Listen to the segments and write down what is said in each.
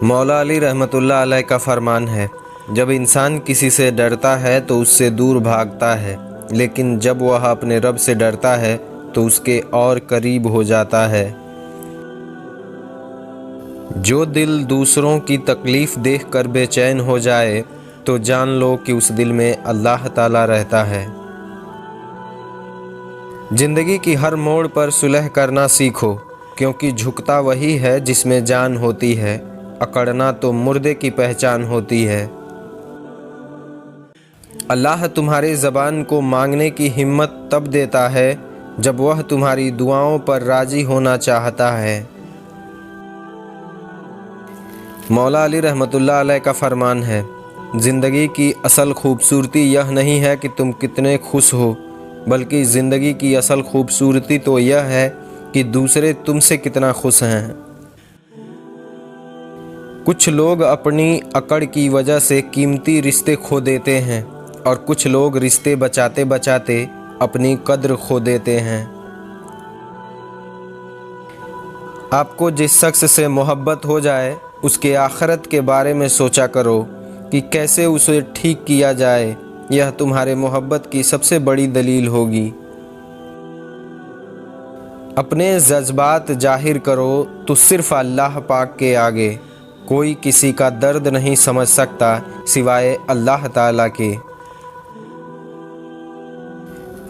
مولا علی رحمۃ اللہ علیہ کا فرمان ہے، جب انسان کسی سے ڈرتا ہے تو اس سے دور بھاگتا ہے، لیکن جب وہ اپنے رب سے ڈرتا ہے تو اس کے اور قریب ہو جاتا ہے۔ جو دل دوسروں کی تکلیف دیکھ کر بے چین ہو جائے تو جان لو کہ اس دل میں اللہ تعالیٰ رہتا ہے۔ زندگی کی ہر موڑ پر صلح کرنا سیکھو، کیونکہ جھکتا وہی ہے جس میں جان ہوتی ہے، اکڑنا تو مردے کی پہچان ہوتی ہے۔ اللہ تمہاری زبان کو مانگنے کی ہمت تب دیتا ہے جب وہ تمہاری دعاؤں پر راضی ہونا چاہتا ہے۔ مولا علی رحمۃ اللہ علیہ کا فرمان ہے، زندگی کی اصل خوبصورتی یہ نہیں ہے کہ تم کتنے خوش ہو، بلکہ زندگی کی اصل خوبصورتی تو یہ ہے کہ دوسرے تم سے کتنا خوش ہیں۔ کچھ لوگ اپنی اکڑ کی وجہ سے قیمتی رشتے کھو دیتے ہیں، اور کچھ لوگ رشتے بچاتے بچاتے اپنی قدر کھو دیتے ہیں۔ آپ کو جس شخص سے محبت ہو جائے اس کے آخرت کے بارے میں سوچا کرو کہ کیسے اسے ٹھیک کیا جائے، یہ تمہارے محبت کی سب سے بڑی دلیل ہوگی۔ اپنے جذبات ظاہر کرو تو صرف اللہ پاک کے آگے کوئی کسی کا درد نہیں سمجھ سکتا سوائے اللہ تعالیٰ کے۔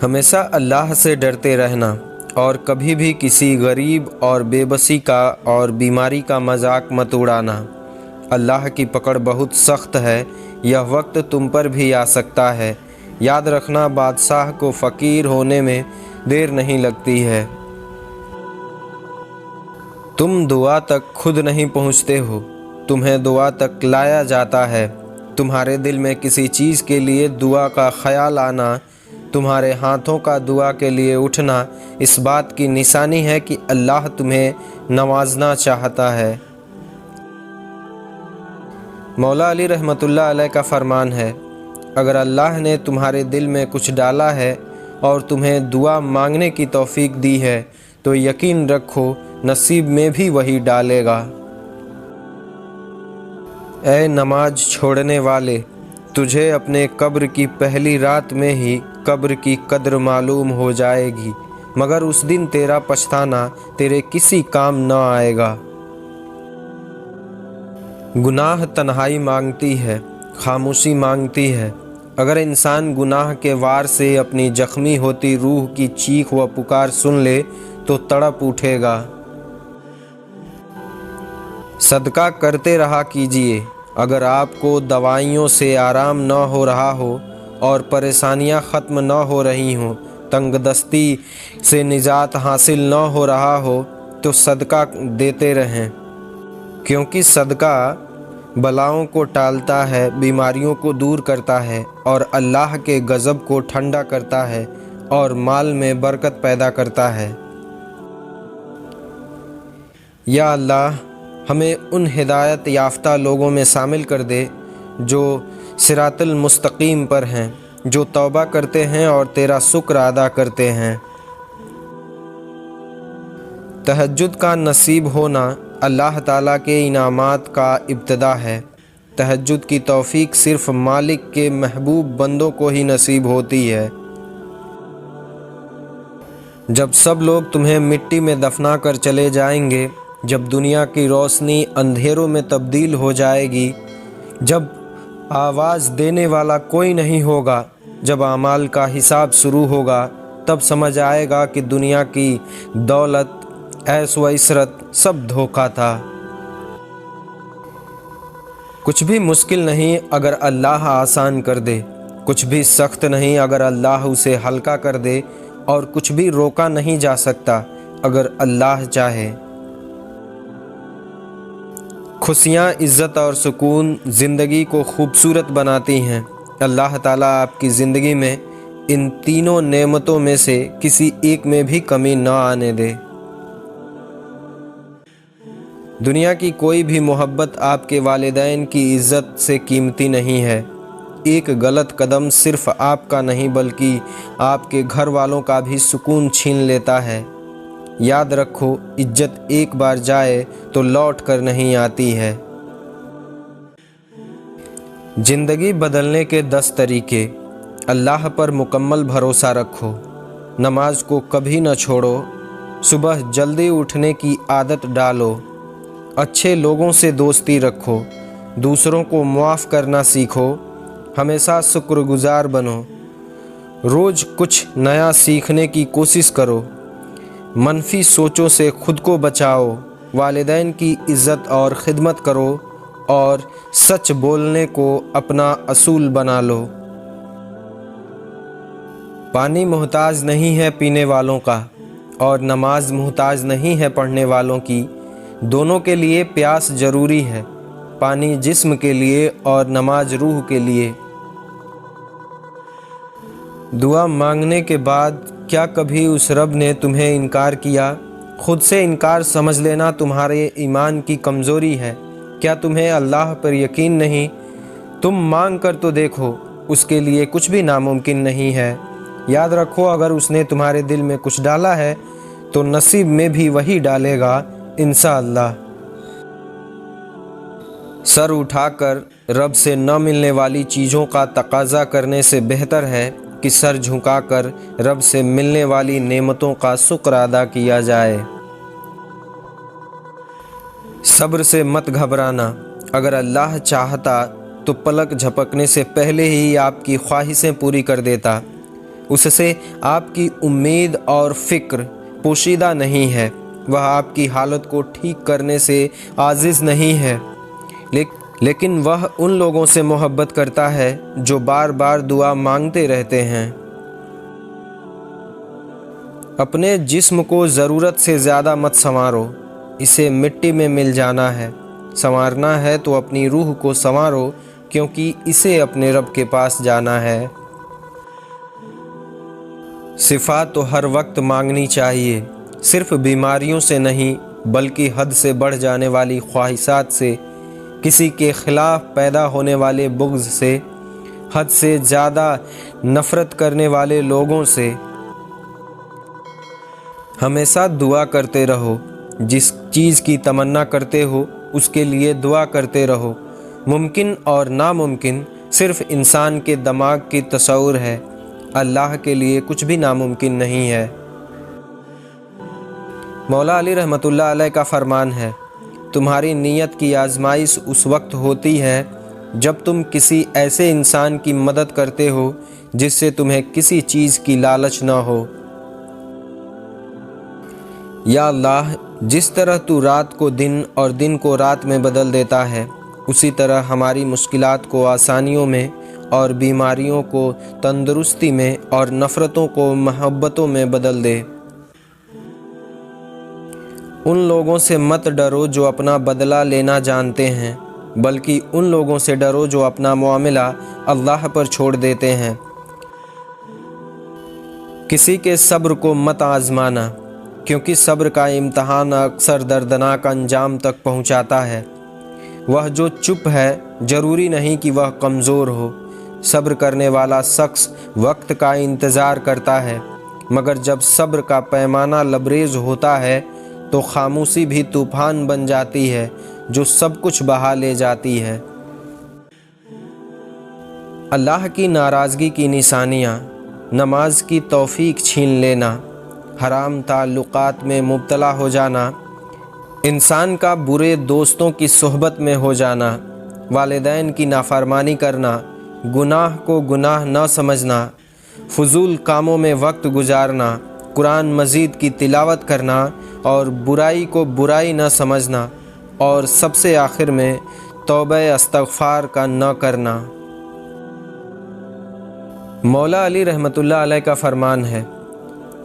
ہمیشہ اللہ سے ڈرتے رہنا، اور کبھی بھی کسی غریب اور بے بسی کا اور بیماری کا مذاق مت اڑانا۔ اللہ کی پکڑ بہت سخت ہے، یہ وقت تم پر بھی آ سکتا ہے۔ یاد رکھنا، بادشاہ کو فقیر ہونے میں دیر نہیں لگتی ہے۔ تم دعا تک خود نہیں پہنچتے ہو، تمہیں دعا تک لایا جاتا ہے۔ تمہارے دل میں کسی چیز کے لیے دعا کا خیال آنا، تمہارے ہاتھوں کا دعا کے لیے اٹھنا، اس بات کی نشانی ہے کہ اللہ تمہیں نوازنا چاہتا ہے۔ مولا علی رحمۃ اللہ علیہ کا فرمان ہے، اگر اللہ نے تمہارے دل میں کچھ ڈالا ہے اور تمہیں دعا مانگنے کی توفیق دی ہے تو یقین رکھو نصیب میں بھی وہی ڈالے گا۔ اے نماز چھوڑنے والے، تجھے اپنے قبر کی پہلی رات میں ہی قبر کی قدر معلوم ہو جائے گی، مگر اس دن تیرا پچھتانا تیرے کسی کام نہ آئے گا۔ گناہ تنہائی مانگتی ہے، خاموشی مانگتی ہے۔ اگر انسان گناہ کے وار سے اپنی زخمی ہوتی روح کی چیخ و پکار سن لے تو تڑپ اٹھے گا۔ صدقہ کرتے رہا کیجیے، اگر آپ کو دوائیوں سے آرام نہ ہو رہا ہو اور پریشانیاں ختم نہ ہو رہی ہوں، تنگ دستی سے نجات حاصل نہ ہو رہا ہو تو صدقہ دیتے رہیں، کیونکہ صدقہ بلاؤں کو ٹالتا ہے، بیماریوں کو دور کرتا ہے اور اللہ کے غضب کو ٹھنڈا کرتا ہے اور مال میں برکت پیدا کرتا ہے۔ یا اللہ، ہمیں ان ہدایت یافتہ لوگوں میں شامل کر دے جو صراط المستقیم پر ہیں، جو توبہ کرتے ہیں اور تیرا شکر ادا کرتے ہیں۔ تہجد کا نصیب ہونا اللہ تعالیٰ کے انعامات کا ابتدا ہے۔ تہجد کی توفیق صرف مالک کے محبوب بندوں کو ہی نصیب ہوتی ہے۔ جب سب لوگ تمہیں مٹی میں دفنا کر چلے جائیں گے، جب دنیا کی روشنی اندھیروں میں تبدیل ہو جائے گی، جب آواز دینے والا کوئی نہیں ہوگا، جب اعمال کا حساب شروع ہوگا، تب سمجھ آئے گا کہ دنیا کی دولت، عیش و عشرت سب دھوکہ تھا۔ کچھ بھی مشکل نہیں اگر اللہ آسان کر دے، کچھ بھی سخت نہیں اگر اللہ اسے ہلکا کر دے، اور کچھ بھی روکا نہیں جا سکتا اگر اللہ چاہے۔ خوشیاں، عزت اور سکون زندگی کو خوبصورت بناتی ہیں۔ اللہ تعالیٰ آپ کی زندگی میں ان تینوں نعمتوں میں سے کسی ایک میں بھی کمی نہ آنے دے۔ دنیا کی کوئی بھی محبت آپ کے والدین کی عزت سے قیمتی نہیں ہے۔ ایک غلط قدم صرف آپ کا نہیں بلکہ آپ کے گھر والوں کا بھی سکون چھین لیتا ہے۔ याद रखो, इज्जत एक बार जाए तो लौट कर नहीं आती है। ज़िंदगी बदलने के 10 तरीके। अल्लाह पर मुकम्मल भरोसा रखो, नमाज को कभी न छोड़ो, सुबह जल्दी उठने की आदत डालो, अच्छे लोगों से दोस्ती रखो, दूसरों को माफ़ करना सीखो, हमेशा शुक्रगुजार बनो, रोज़ कुछ नया सीखने की कोशिश करो, मनफी सोचों से खुद को बचाओ, वालिदैन की इज़्ज़त और ख़िदमत करो और सच बोलने को अपना असूल बना लो। पानी मोहताज नहीं है पीने वालों का और नमाज मोहताज नहीं है पढ़ने वालों की। दोनों के लिए प्यास ज़रूरी है, पानी जिस्म के लिए और नमाज रूह के लिए। दुआ मांगने के बाद क्या कभी उस रब ने तुम्हें इनकार किया? खुद से इनकार समझ लेना तुम्हारे ईमान की कमज़ोरी है। क्या तुम्हें अल्लाह पर यकीन नहीं? तुम मांग कर तो देखो, उसके लिए कुछ भी नामुमकिन नहीं है। याद रखो, अगर उसने तुम्हारे दिल में कुछ डाला है तो नसीब में भी वही डालेगा इंशाअल्लाह। सर उठाकर रब से न मिलने वाली चीज़ों का तकाज़ा करने से बेहतर है कि सर झुकाकर रब से मिलने वाली नेमतों का शुक्र अदा किया जाए। सब्र से मत घबराना, अगर अल्लाह चाहता तो पलक झपकने से पहले ही आपकी ख्वाहिशें पूरी कर देता। उससे आपकी उम्मीद और फ़िक्र पोशीदा नहीं है। वह आपकी हालत को ठीक करने से आजिज़ नहीं है, लेकिन वह उन लोगों से मोहब्बत करता है जो बार बार दुआ मांगते रहते हैं। अपने जिस्म को ज़रूरत से ज़्यादा मत संवारो, इसे मिट्टी में मिल जाना है। संवारना है तो अपनी रूह को संवारो, क्योंकि इसे अपने रब के पास जाना है। सिफ़ात तो हर वक्त मांगनी चाहिए, सिर्फ बीमारियों से नहीं बल्कि हद से बढ़ जाने वाली ख्वाहिशात से, किसी के ख़िलाफ़ पैदा होने वाले बुग़्ज़ से, हद से ज़्यादा नफ़रत करने वाले लोगों से। हमेशा दुआ करते रहो, जिस चीज़ की तमन्ना करते हो उसके लिए दुआ करते रहो। मुमकिन और नामुमकिन सिर्फ़ इंसान के दिमाग की तसव्वुर है, अल्लाह के लिए कुछ भी नामुमकिन नहीं है। मौला अली रहमतुल्लाह अलैह का फरमान है, तुम्हारी नीयत की आजमाइश उस वक्त होती है जब तुम किसी ऐसे इंसान की मदद करते हो जिससे तुम्हें किसी चीज़ की लालच न हो। या अल्लाह, जिस तरह तू रात को दिन और दिन को रात में बदल देता है, उसी तरह हमारी मुश्किलात को आसानियों में और बीमारियों को तंदुरुस्ती में और नफ़रतों को मोहब्बतों में बदल दे। उन लोगों से मत डरो जो अपना बदला लेना जानते हैं, बल्कि उन लोगों से डरो जो अपना मामला अल्लाह पर छोड़ देते हैं। किसी के सब्र को मत आज़माना, क्योंकि सब्र का इम्तहान अक्सर दर्दनाक अंजाम तक पहुंचाता है। वह जो चुप है ज़रूरी नहीं कि वह कमज़ोर हो। सब्र करने वाला शख्स वक्त का इंतज़ार करता है, मगर जब सब्र का पैमाना लबरेज होता है तो खामोशी भी तूफ़ान बन जाती है जो सब कुछ बहा ले जाती है। अल्लाह की नाराज़गी की निशानियाँ: नमाज की तौफ़ीक छीन लेना, हराम ताल्लुक़ात में मुब्तला हो जाना, इंसान का बुरे दोस्तों की सोहबत में हो जाना, वालिदैन की नाफरमानी करना, गुनाह को गुनाह न समझना, फजूल कामों में वक्त गुजारना, कुरान मजीद की तिलावत करना और बुराई को बुराई न समझना, और सबसे आखिर में तौबा इस्तग़फ़ार का न करना। मौला अली रहमतुल्लाह अलैह का फरमान है,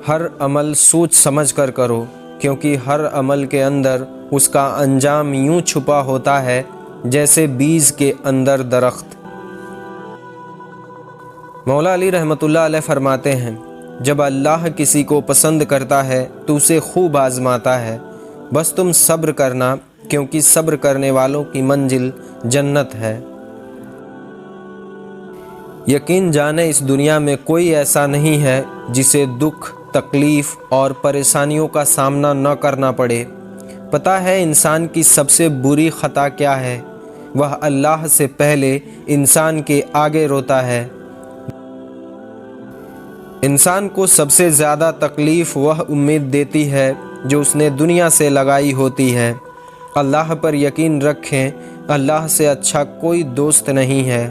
हर अमल सोच समझ कर करो, क्योंकि हर अमल के अंदर उसका अंजाम यूं छुपा होता है जैसे बीज के अंदर दरख्त। मौला अली रहमतुल्लाह अलैह फरमाते हैं, जब अल्लाह किसी को पसंद करता है तो उसे खूब आजमाता है। बस तुम सब्र करना, क्योंकि सब्र करने वालों की मंजिल जन्नत है। यकीन जाने इस दुनिया में कोई ऐसा नहीं है जिसे दुख, तकलीफ़ और परेशानियों का सामना न करना पड़े। पता है इंसान की सबसे बुरी ख़ता क्या है? वह अल्लाह से पहले इंसान के आगे रोता है। इंसान को सबसे ज़्यादा तकलीफ़ वह उम्मीद देती है जो उसने दुनिया से लगाई होती है। अल्लाह पर यकीन रखें, अल्लाह से अच्छा कोई दोस्त नहीं है।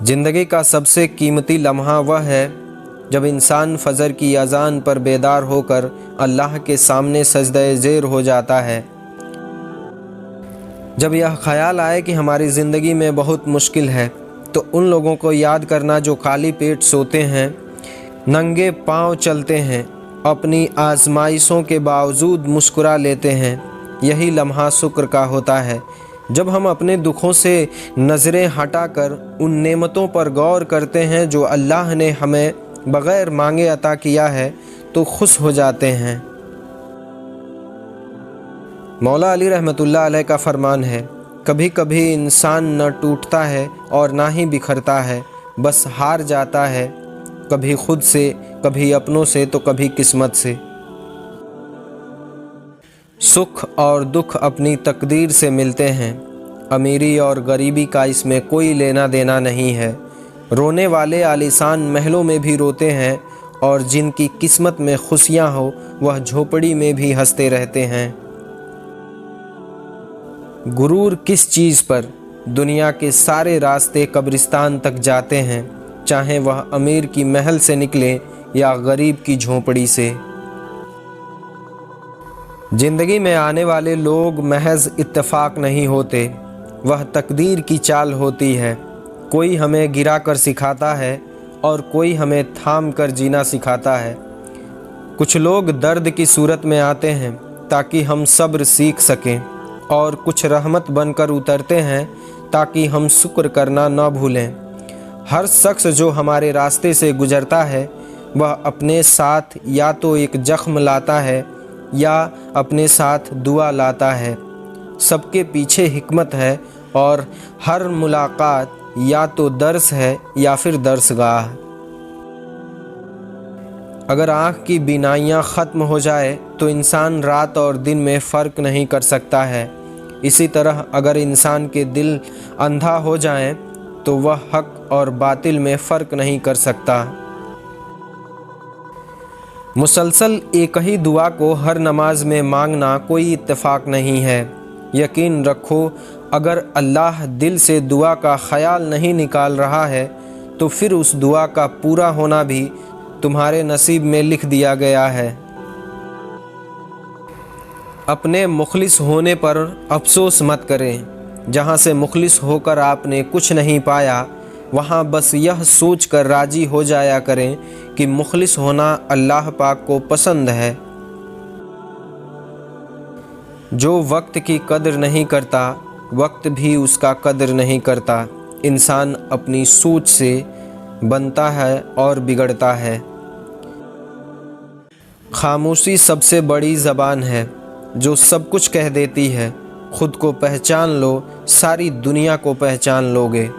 ज़िंदगी का सबसे कीमती लम्हा वह है जब इंसान फजर की अज़ान पर बेदार होकर अल्लाह के सामने सजदे ज़ेर हो जाता है। जब यह ख्याल आए कि हमारी ज़िंदगी में बहुत मुश्किल है, तो उन लोगों को याद करना जो खाली पेट सोते हैं, नंगे पांव चलते हैं, अपनी आजमाइशों के बावजूद मुस्कुरा लेते हैं। यही लम्हा शुक्र का होता है। जब हम अपने दुखों से नज़रें हटाकर उन नेमतों पर गौर करते हैं जो अल्लाह ने हमें बग़ैर मांगे अता किया है, तो खुश हो जाते हैं। मौला अली रहमतुल्लाह अलैह का फरमान है, कभी कभी इंसान न टूटता है और ना ही बिखरता है, बस हार जाता है, कभी खुद से, कभी अपनों से, तो कभी किस्मत से। सुख और दुख अपनी तकदीर से मिलते हैं। अमीरी और गरीबी का इसमें कोई लेना देना नहीं है। रोने वाले आलीशान महलों में भी रोते हैं और जिनकी किस्मत में खुशियाँ हो वह झोपड़ी में भी हंसते रहते हैं। गुरूर किस चीज़ पर? दुनिया के सारे रास्ते कब्रिस्तान तक जाते हैं, चाहे वह अमीर की महल से निकले या गरीब की झोंपड़ी से। ज़िंदगी में आने वाले लोग महज इत्तेफाक नहीं होते, वह तकदीर की चाल होती है। कोई हमें गिरा कर सिखाता है और कोई हमें थाम कर जीना सिखाता है। कुछ लोग दर्द की सूरत में आते हैं ताकि हम सब्र सीख सकें, और कुछ रहमत बनकर उतरते हैं ताकि हम शुक्र करना न भूलें। हर शख्स जो हमारे रास्ते से गुजरता है वह अपने साथ या तो एक जख्म लाता है या अपने साथ दुआ लाता है। सबके पीछे हिकमत है और हर मुलाकात या तो दर्स है या फिर दर्सगाह। अगर आँख की बीनाइयाँ ख़त्म हो जाए तो इंसान रात और दिन में फ़र्क नहीं कर सकता है। इसी तरह अगर इंसान के दिल अंधा हो जाए तो वह हक और बातिल में फ़र्क नहीं कर सकता। मुसलसल एक ही दुआ को हर नमाज में मांगना कोई इत्तेफाक नहीं है। यकीन रखो, अगर अल्लाह दिल से दुआ का ख्याल नहीं निकाल रहा है तो फिर उस दुआ का पूरा होना भी तुम्हारे नसीब में लिख दिया गया है। अपने मुखलिस होने पर अफसोस मत करें। जहाँ से मुखलिस होकर आपने कुछ नहीं पाया, वहाँ बस यह सोच कर राज़ी हो जाया करें कि मुखलिस होना अल्लाह पाक को पसंद है। जो वक्त की कदर नहीं करता, वक्त भी उसका कदर नहीं करता। इंसान अपनी सोच से बनता है और बिगड़ता है। खामोशी सबसे बड़ी ज़बान है जो सब कुछ कह देती है। खुद को पहचान लो, सारी दुनिया को पहचान लोगे।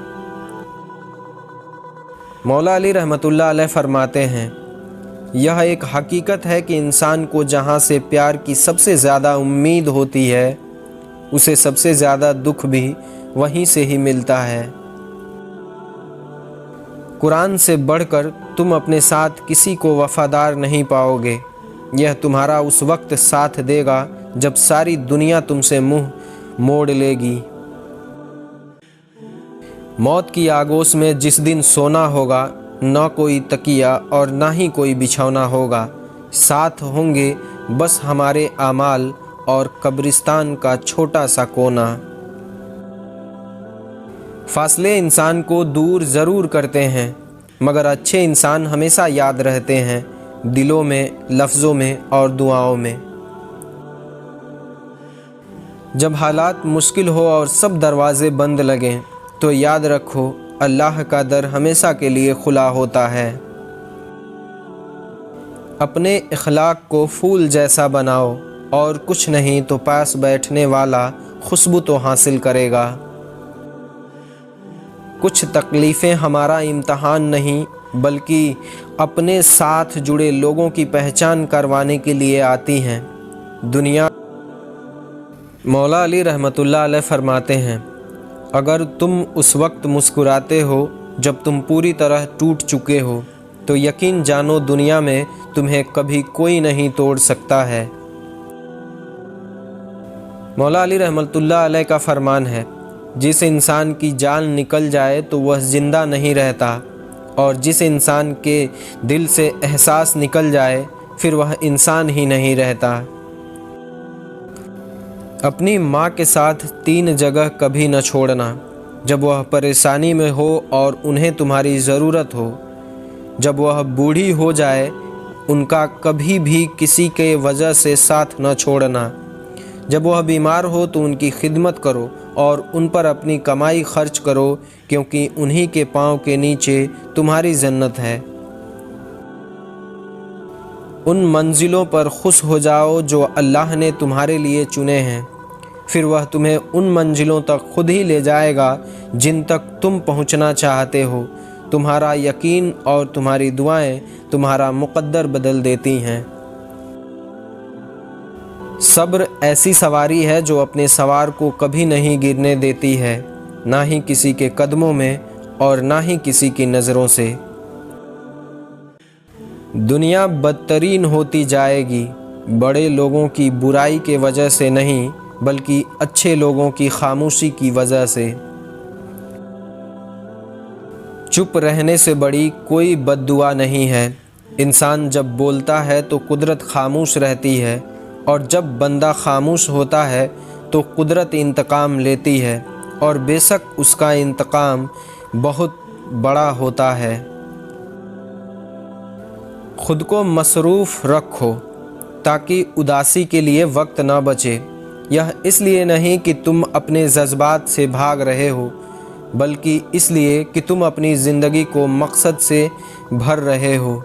मौला अली रहमतुल्लाह अलैह फरमाते हैं, यह एक हकीकत है कि इंसान को जहाँ से प्यार की सबसे ज़्यादा उम्मीद होती है, उसे सबसे ज़्यादा दुख भी वहीं से ही मिलता है। कुरान से बढ़कर तुम अपने साथ किसी को वफ़ादार नहीं पाओगे। यह तुम्हारा उस वक्त साथ देगा जब सारी दुनिया तुमसे मुंह मोड़ लेगी। मौत की आगोश में जिस दिन सोना होगा, न कोई तकिया और ना ही कोई बिछौना होगा। साथ होंगे बस हमारे आमाल और कब्रिस्तान का छोटा सा कोना। फासले इंसान को दूर ज़रूर करते हैं, मगर अच्छे इंसान हमेशा याद रहते हैं, दिलों में, लफ्ज़ों में और दुआओं में। जब हालात मुश्किल हो और सब दरवाज़े बंद लगें तो याद रखो, अल्लाह का दर हमेशा के लिए खुला होता है। अपने इखलाक को फूल जैसा बनाओ, और कुछ नहीं तो पास बैठने वाला खुशबू तो हासिल करेगा। कुछ तकलीफ़ें हमारा इम्तहान नहीं बल्कि अपने साथ जुड़े लोगों की पहचान करवाने के लिए आती हैं। दुनिया मौला अली रहमतुल्लाह अलैह फरमाते हैं, अगर तुम उस वक्त मुस्कुराते हो जब तुम पूरी तरह टूट चुके हो, तो यकीन जानो दुनिया में तुम्हें कभी कोई नहीं तोड़ सकता है। मौला अली रहमतुल्लाह अलैह का फरमान है, जिस इंसान की जान निकल जाए तो वह ज़िंदा नहीं रहता, और जिस इंसान के दिल से एहसास निकल जाए फिर वह इंसान ही नहीं रहता। अपनी माँ के साथ 3 जगह कभी न छोड़ना, जब वह परेशानी में हो और उन्हें तुम्हारी ज़रूरत हो, जब वह बूढ़ी हो जाए उनका कभी भी किसी के वजह से साथ न छोड़ना, जब वह बीमार हो तो उनकी खिदमत करो और उन पर अपनी कमाई खर्च करो, क्योंकि उन्हीं के पाँव के नीचे तुम्हारी जन्नत है। उन मंजिलों पर खुश हो जाओ जो अल्लाह ने तुम्हारे लिए चुने हैं, फिर वह तुम्हें उन मंजिलों तक खुद ही ले जाएगा जिन तक तुम पहुंचना चाहते हो। तुम्हारा यकीन और तुम्हारी दुआएं तुम्हारा मुक़द्दर बदल देती हैं। सब्र ऐसी सवारी है जो अपने सवार को कभी नहीं गिरने देती है, ना ही किसी के कदमों में और ना ही किसी की नज़रों से। दुनिया बदतरीन होती जाएगी, बड़े लोगों की बुराई के वजह से नहीं, बल्कि अच्छे लोगों की खामोशी की वजह से। चुप रहने से बड़ी कोई बद्दुआ नहीं है। इंसान जब बोलता है तो कुदरत खामोश रहती है, और जब बंदा खामोश होता है तो कुदरत इंतकाम लेती है, और बेशक उसका इंतकाम बहुत बड़ा होता है। खुद को मसरूफ़ रखो ताकि उदासी के लिए वक्त ना बचे। यह इसलिए नहीं कि तुम अपने जज्बात से भाग रहे हो, बल्कि इसलिए कि तुम अपनी ज़िंदगी को मकसद से भर रहे हो।